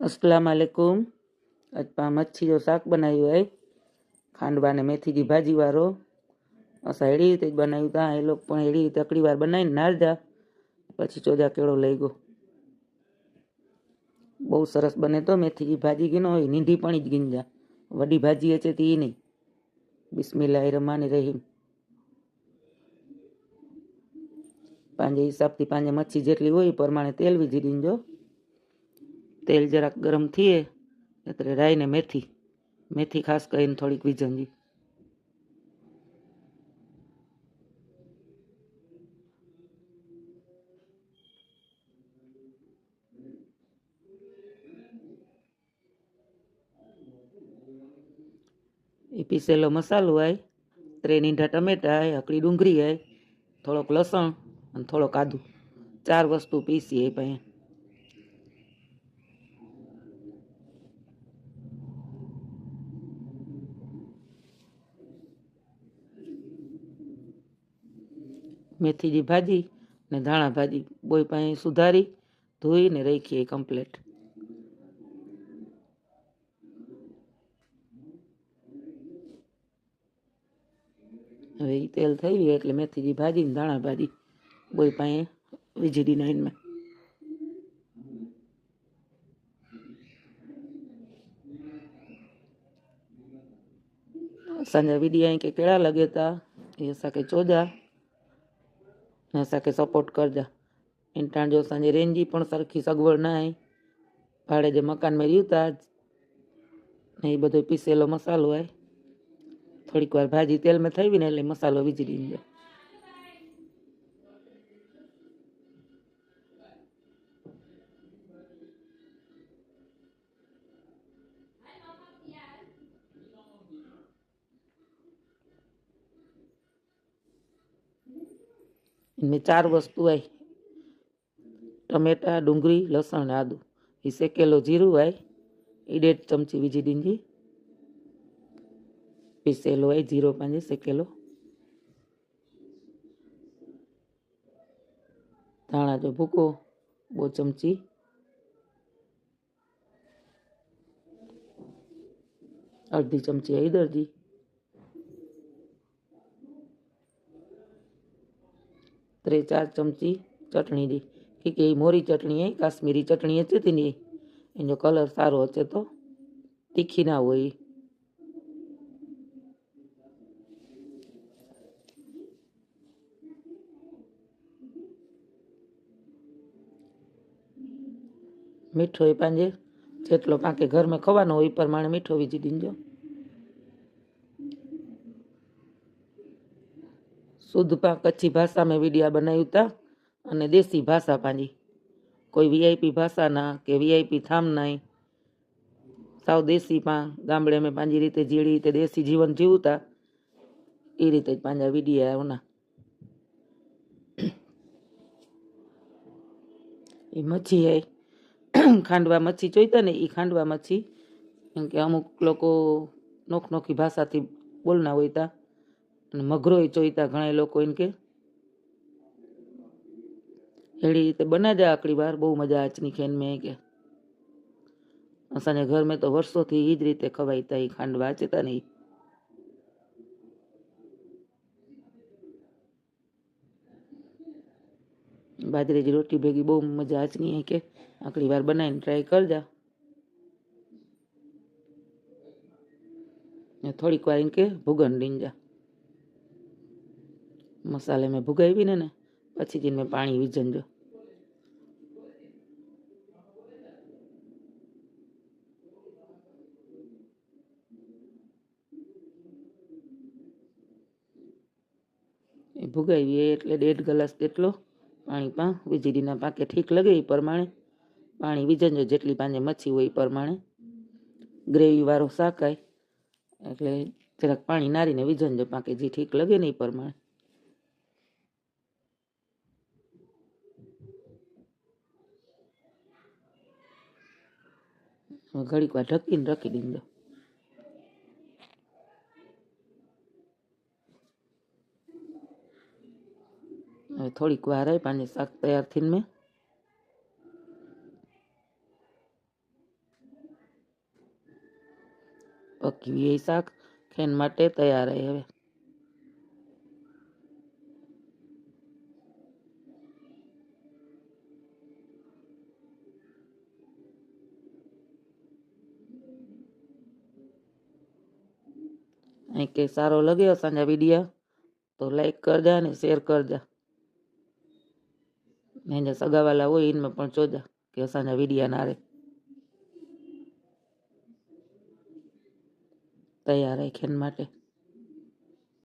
अस्सलाम वालेकुम। आज पा मच्छी जो शाक बनाव्યું है खांडवा ने मेथी की भाजी वारो। असां अड़ी रीते ज बनाव्યું ता ए लोग पण अड़ी रीते अकड़ी वार बनावीने नारजा पछी चोजा केड़ो लई गयो। बहु सरस बने तो मेथी की भाजी की न होय नींढी पण ज गिंजा वडी भाजी हचे ती नहीं। बिस्मिल्लाहिर्रहमानिर्रहीम। पांजे हिसाब थी पांजे मच्छी जेटली होय प्रमाणे तेल विझी दीजो। तेल जरा गरम थिए એટલે રાઈ ને મેથી મેથી ખાસ કરીને થોડીક વિઝંજી। એ પીસેલો મસાલો આય 3 નીંઢા ટમેટા આય આકડી ડુંગળી આય થોડોક લસણ અને થોડોક આદુ 4 વસ્તુ પીસી એ પાસે। मेथी की भाजी ने धाणा भाजी बोय पाए सुधारी धोई ने रखी कम्प्लीट। हवे तेल थई गयुं एटले मेथी की भाजी ने धाणा भाजी बोय पाए वीजड़ी नाइन में। असांजा वीडियो के केड़ा लगे था ये असांखे चोजा ने असांखे सपोर्ट करजा। इंटाण जो असांजे रेंजी पण सरखी सगवड़ ना आहे भाड़े जे मकान में रह्यूं ने बधो पीसेलो मसालो है थोड़ीक वार भाजी तेल में थई ने એટલે मसालो वीजी दीजो। इनमें 4 वस्तु आई टमेटा डूंगरी लसण आदू। ये सेकेलो जीरू है 1.5 चमची वीजी दीजी। पीसेलो है जीरो पांजे सेकेलो। धाणा जो भूको 2 चमची। अर्धी चमची हळदर जी 3-4 चमची चटनी दी कि मोरी चटनी है काश्मीरी चटनी है थी नहीं इन कलर सारो हे तो तीखी ना हो। मीठो ए पांजे जेटलो पाके घर में खवानो हो प्रमाणे मीठो वीजी दीजो। शुद्ध पा कच्ची भाषा में वीडियो बनाव्યું था अने देसी भाषा पांजी कोई वीआईपी भाषा ना के वीआईपी थाम नहीं साव देसी पा गामड़े में पांजी रीते जीड़ी रीते देसी जीवन जीवता ए रीते पांजा वीडियो आवना। ये मच्छी है खांडवा मच्छी जोईता ने ई खांडवा मच्छी केम के अमुक लोको नोख नोखी भाषा थी बोलना होता मगरो जोईता घणा लोग इनके एड़ी रीते बना जा आकड़ी बार बहु मजा आचनी खेन में के असाने घर में तो वर्षों थी ई ज रीते खवाईता ई खांडवा आचता नहीं। बाजरी की रोटी भेगी बहु मजा आचनी है के आकड़ी बार बनाई ट्राय कर जा। थोड़ी बार इनके भूगन दीजा मसाले में भुगावी ने पछी जिनमें पानी विझंजो। भुगावी एटले 1.5 ग्लास जेटलो पानी पा वीजळीना पाके ठीक लगे ई प्रमाणे पानी विझंजो जेटली पांजे मच्छी होय ई प्रमाणे। ग्रेवी वाळो शाक आय એટલે જરાક પાણી નારીને વિઝંજો પાકે જે ઠીક લગે ને એ પ્રમાણે। ઘડીક વાર ઢકીને રાખી દીજો। હવે થોડીક વાર આય પાણી શાક તૈયાર થઈને में पकी ये शाक खेन माटे तैयार है। हवे के सारो लगे असांजा वीडियो तो लाइक कर जा ने शेर कर जा ने सगा वाला हो इनमें पण जोजा के असांजा वीडियो ना रे तैयार है खेन माटे।